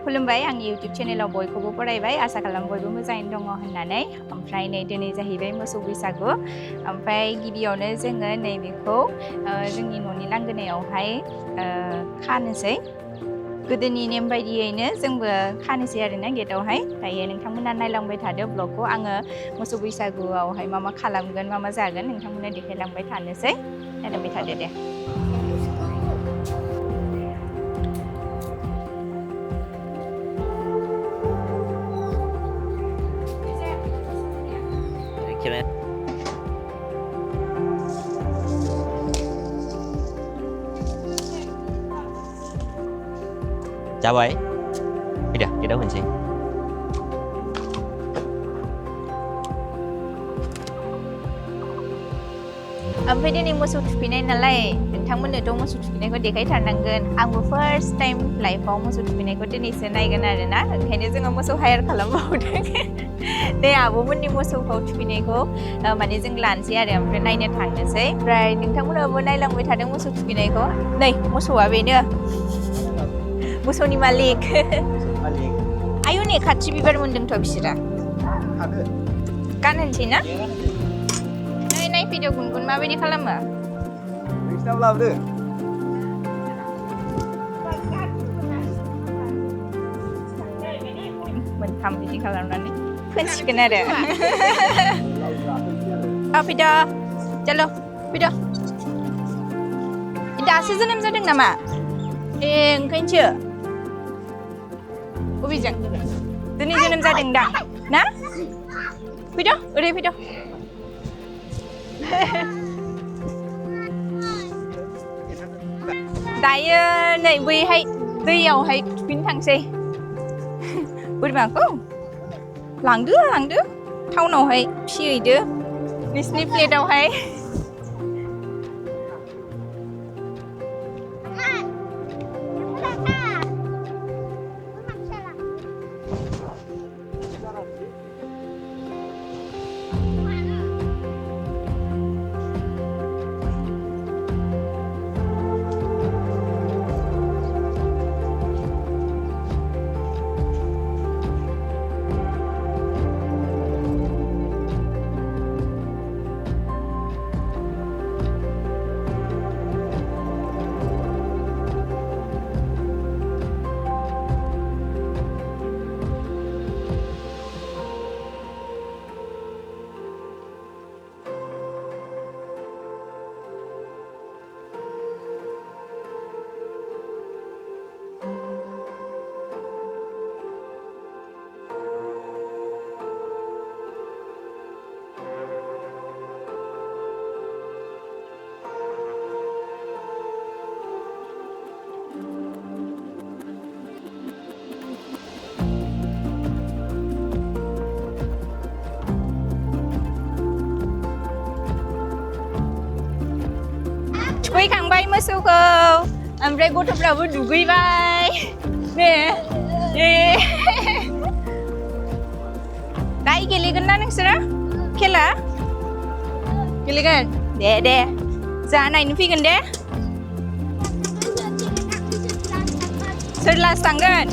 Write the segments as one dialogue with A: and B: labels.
A: खुलुमबाय आंनि YouTube चेनेलाव बयखौबो बरायबाय आसा खालाम बयबो मोजाङैनो दङ होननानै ओमफ्राय नै दिनै जाहैबाय मोसौ बैसागु ओमफ्राय गिबियावनो जोङो नैबेखौ जोंनि न'नि लांगोनायावहाय खानोसै गोदोनि नेम बायदियैनो जोंबो खानोसै आरोना गेटआवहाय दायो नोंथांमोना नायलांबाय थादो ब्लगखौ आङो मोसौ बैसागुआवहाय मा खालामगोन मा जागोन नोंथांमोना देखायलांबाय थानोसै नायलांबाय थादो दे
B: जाबाय फैदो गेटआव होनसै
A: ओमफ्राय दिनै मोसौ थुखैनाय नालाय नोंथांमोननोथ' मोसौ थुखैनायखौ देखायथारनांगोन आंबो फार्स्ट टाइम लाइफआव मोसौ थुखैनायखौ दिनैसो नायगोन आरोना ओंखायनो जोङो मोसौ हायार खालामबावदों दे आब'मोननि मोसौखौ थुखैनायखौ माने जों लानोसै आरो ओमफ्राय नायनो थांनोसै ओमफ्राय नोंथांमोनाबो नायलांबाय थादों मोसौ थुखैनायखौ नै मोसौआ बेनो मोसौनि मालिक आयु नै खाथि बिबार मोन्दोंथ' बिसोरा गानहोनसै ना नै नायफैदो गुनगुन माबायदि खालामो
C: नोंसिनाव लाबोदो
A: मोनथाम बिदि खालामनानै फोनसिगोन आरो फैदो चलो फैदो दासो जोनोम जादों नामा ए ओंखायनोसो बबेजों दिनै जोनोम जादों दां ना फैदो ओरै फैदो दायो नै बैहाय दैयावहाय थुखैनो थांसै बोरमाखौ लांदो टाउनावहाय फिहैदो नोंसिनि फ्लेटावहाय थुखैखांबाय मोसौखौ ओमफ्राय गथ'फ्राबो दुगैबाय ने दाय गेलेगोन ना नोंसोरो खेला गेलेगोन दे जा नायनो फैगोन दे सोर लास थांगोन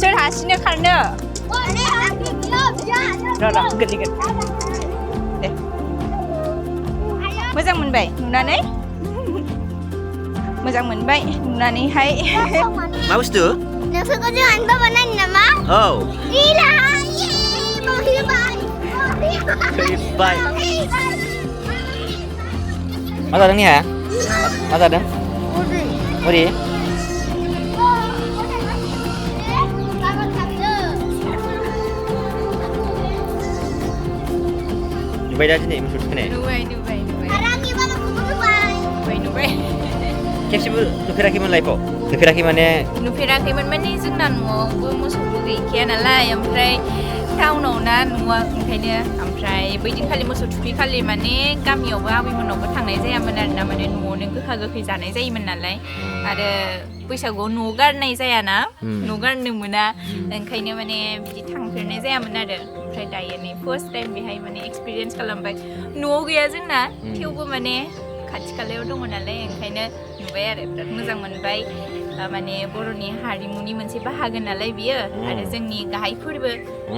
A: सोर हारसिंनो खारनो गेलेगोन दे मोजां मोनबाय नुनानै मोजां मोनबाय नुनानैहाय
B: मा बुस्थु
D: नोंसोरखौ जों आनबा बानायनो नामा
B: औ
D: फैबाय
B: मा जादों निहा मा जादों उरि नुबाय दा दिनै मोसौ थुखैनाय
A: नुबाय
B: खेबसेबो नुफेराखैमोन लाइफआव नुफेराखैमोन
A: माने जोंना न'आवबो मोसौबो गैखाया नालाय ओमफ्राय टाउनाव ना नुवा ओंखायनो ओमफ्राय बैदिनखालि मोसौ थुखैखालि माने गामियावबो आबैमोनावबो थांनाय जायामोन आरोना माने न'आवनो गोखा गोखै जानाय जायोमोन नालाय आरो बैसागुआव न' गारनाय जायाना न' गारनो मोना ओंखायनो माने बिदि थांफेरनाय जायामोन आरो ओमफ्राय दायो नै फार्स्ट टाइम बेहाय माने एक्सपिरियेन्स खालामबाय न'आव गैया जोंना थेवबो माने खाथि खालायाव दङ नालाय ओंखायनो नुबाय आरो बिराद मोजां मोनबाय माने बर'नि हारिमुनि मोनसे बाहागो नालाय बियो आरो जोंनि गाहाय फोरबो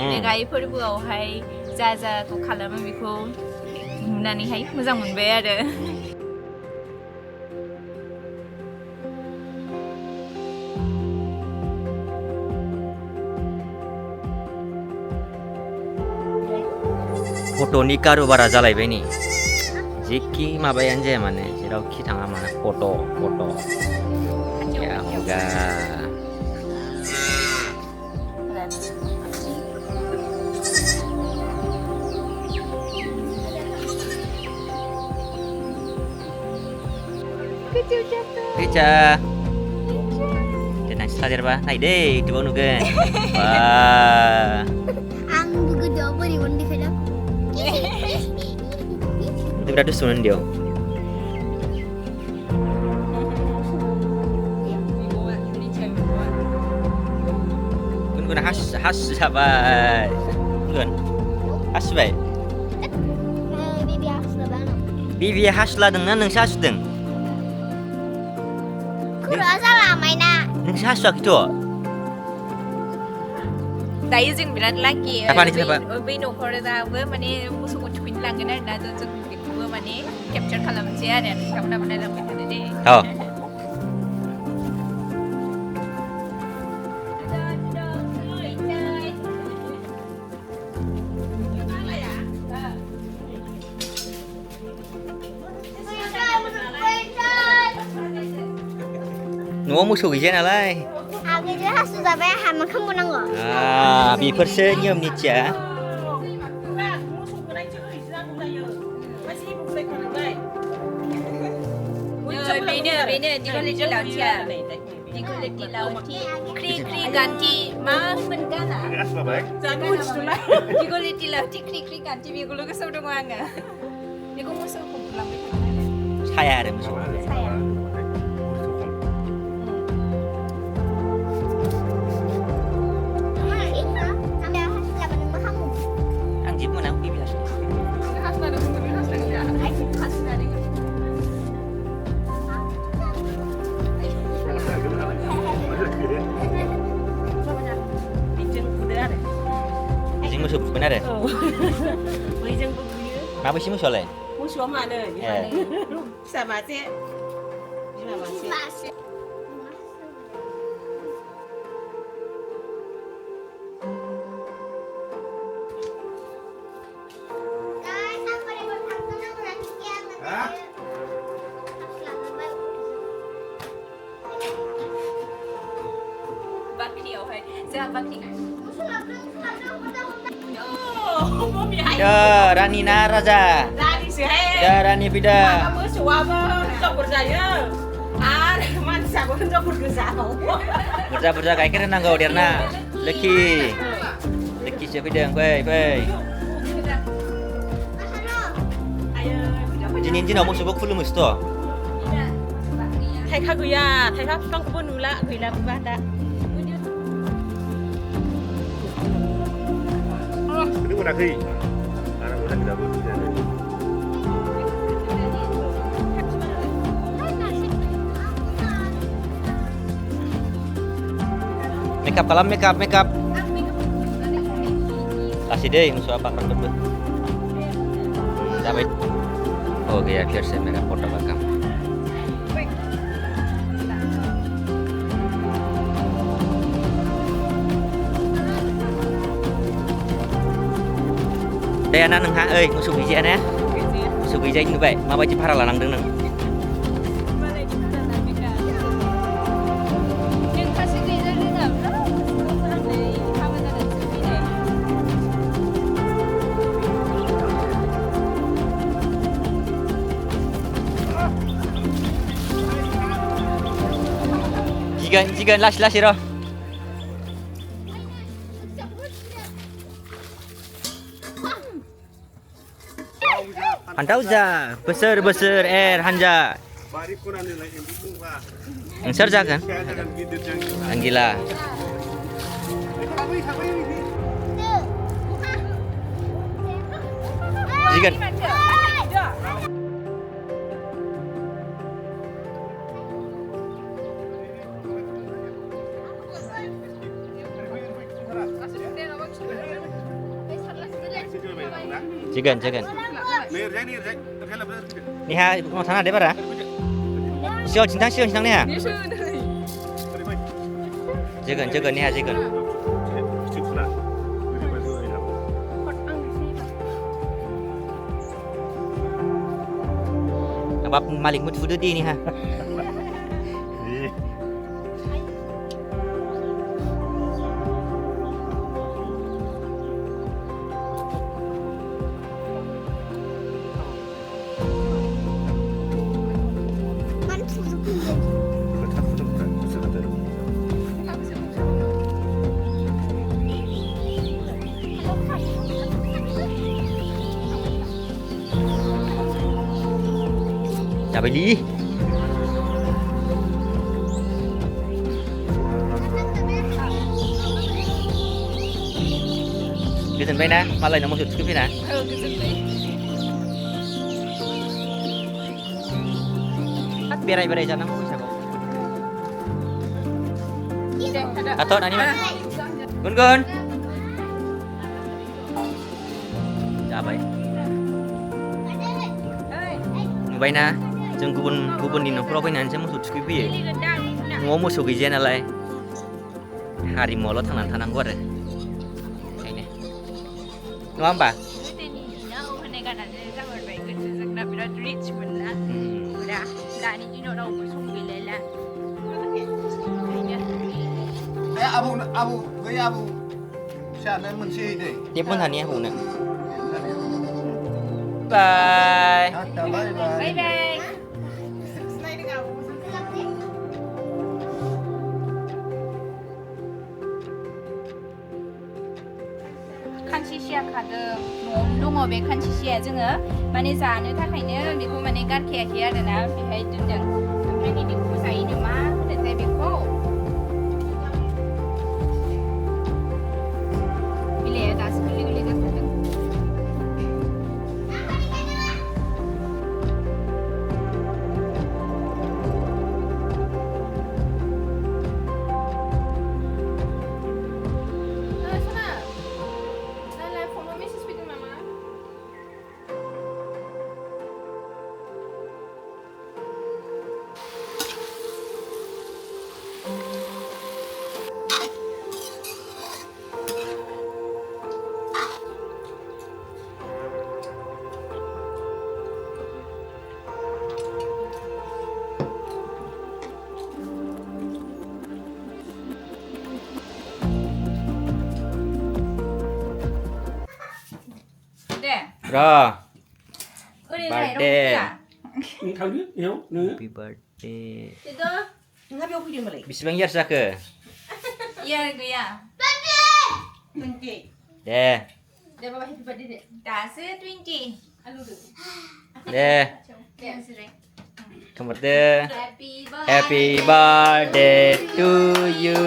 A: बे गाहाय फोरबोआवहाय जा जाखौ खालामो बेखौ नुनानैहाय मोजां मोनबाय आरो
B: फट'नि कारुबारा जालायबाय नै जेखि माबायानो जाया माने जेरावखि थाङा माने फट' या होगा Rica Jangan sadir bah, naik deh, coba nugen. Wah.
D: Ang buku jawab di mana di film?
B: Itu berada sunan dia. Gun has sabai. Gun has sabai.
D: Bibi asla bana.
B: Bibi hasla dengan nang sasudeng.
D: Kurasa lamai na.
B: Nang sasak itu.
A: दायो जों बिराद लाखि
B: Kapan itu, Pak?
A: बै न'खराबो माने मोसौखौ थुखैनो लांगोन आरो ना जों बेखौबो माने केपचार खालामनोसै आरो नोंथांमोनाबो नायलांबाय थादो दे
B: Oh. Na'व मोसौ गैया नालाय
D: Agaknya hasil tapi hama kamu nanggo.
B: बेफोरसो नियम निथिया
A: बेनो दिगलिटि लावथिया दिगलिटि लावथि क्रि क्रि गान्थि मा होनगोन गाना दिगलिटि लावथि क्रि क्रि गान्थि बेखौल' गोसोआव दङ आङो बेखौ मोसौखौ बुलांबाय थागोन
B: साया आरो मोसौ
A: साया
B: आं जेबो मोना बिबि जों मोसौ बुगोन आरो
E: बैजोंबो बुयो
B: माबैसे मोसौआलाय
E: मोसौआ मानो
B: ए
E: फिसा मासे बिमा मासे
A: बाख्रियावहाय जोंहा बाख्रि
B: Ya, Rani na Raja.
E: रानिसोहाय
B: Ya, Rani bida.
E: मोसौआबो हिनजावफोर जायो आरो मानसियाबो हिनजावफोर गोजाबावो
B: Buja-buja gaikir nanggo Derna. Leki. Leki siapa dong? Fai. Jinin jin omong sebuk fulu musto.
E: थाइखा गैया थाइखा बिफांखौबो नुला गैला बुबा दा
C: Ini monakai. Anak muda tidak boleh.
B: Makeup kalam makeup. Kasih deh musuh apa kan betul. Sampai. Oke ya biar saya mereka foto bakam. Dayana neng ha ơi, musuh bijak na. Musuh bijak như vậy, mà baca para lanang neng. Jigan las iro. Antau ja, besar hanja.
C: Bari pun anda lagi yang buku lah.
B: Yang serja kan?
C: Saya akan gitu jangan.
B: Yang gila. Jigan. Chicken.
C: Nih, Rek. Terkait lah benar.
B: Ni ha, mau tanah deh para. Siang cintang ni ha. Chicken ni ha chicken.
C: Cukup lah.
B: Abang maling mood food ni ha.
D: Mana susu
B: Chào bà Lý. Đi thành bay nè, mà lại nó một chút cái nè. Biar đây cho nó không sao. Atau nani mana? Gun. Chào bay na जों गुबुननि न'खराव फैनानैसो मोसौ थुखैफैयो न'आव मोसौ गैजाया नालाय हारिमुआवल' थांनानै थानांगौ आरो ओंखायनो नङा होमबा
F: abu siapa mesti ini
B: tiếp bên thằng hủ nè bye
A: bye 칸치시아 가득 दङ बे 칸치시아या जोङो माने जानो थाखायनो बेखौ माने गारखायाखै आरोना बेहाय दोनदों ओमफ्राय बेखौ जायोनो मा होनोथाय बेखौ बिलाइआ दासो गोरलै जाथारदों
B: rồi
A: birthday
C: Tahu ni? Yo.
B: happy birthday
E: Itu nggak biar punya balik.
B: बेसेबां years जाखो
A: iya gaya
E: 20.
B: deh
E: Dia bawa happy birthday deh.
A: dasu 20
E: Alu dulu.
B: deh kamar deh
A: happy
B: happy birthday to you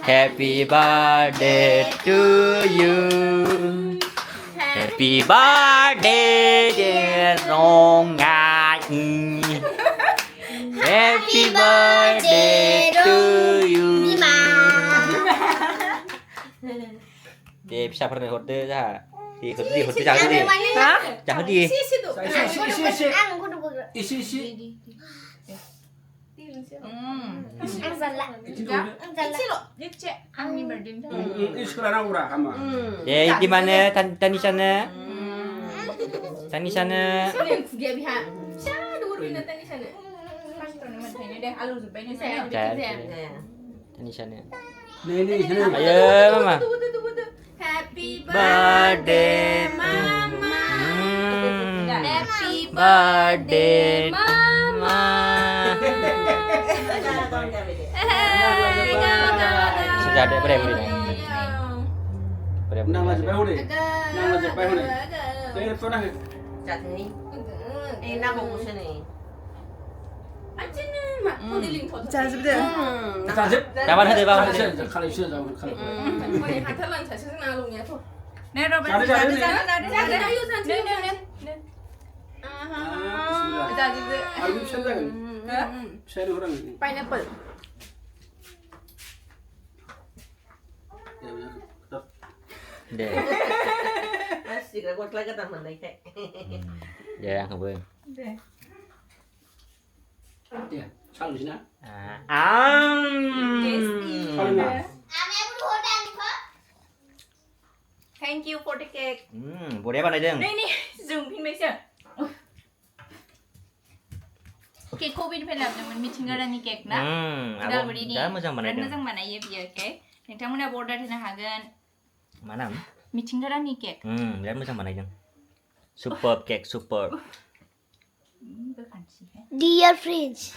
B: happy birthday to you happy birthday dear Rong Ngai happy birthday to you Để फिसाफोरनो हरदो जाहा हरदो जाहोदो जाहोदो
F: isi
D: Ăn dần lại.
A: dia cek angin berding
F: ini sekolah orang murah kamu
B: di mana tan di sana tan di sana
E: Dia biar. Siapa dulu nanti di sana.
A: deh alu supaya ini saya
B: tan di sana
F: ini
B: ayo mama
A: happy
B: birthday
A: mama happy
B: birthday mama sudah ada berapa ini
F: nama siapa ini nama siapa ini saya pernah
E: Chặt đi. Em đang một cái này. Anh trên mà cô đi linh thuật.
A: 자 giúp đỡ
B: Cảm ơn thầy bao nhiêu
F: 칼이 있어요 칼이
E: Cô đi hai thất lần chả sức nào luôn nhé thôi.
A: nè rồi
F: Ra đi, ra đi.
A: 자 giúp đỡ
F: 알고 천장은 새로 그런
E: Pineapple.
B: deh
E: Mas plastik là quật lại cái tầm mình này thế.
B: Giờ ăn thử
A: 네.
F: Iya, salu sini. Salu na.
A: Thank you for the cake.
B: Bộ đẹp bạn này đừng.
A: Đây nè, dùng pin mấy giờ? Cake Covid phải làm cho mình 미팅가라니 cake 나.
B: Dah macam mana
A: Dan
B: deng?
A: मोजां बानायो बियो, okay? नोंथांमोना order होनो हागोन.
B: Mana?
A: 미팅가라니 cake.
B: Dah macam mana deng? Superb cake, superb.
A: 그 간지.
D: Dear friends,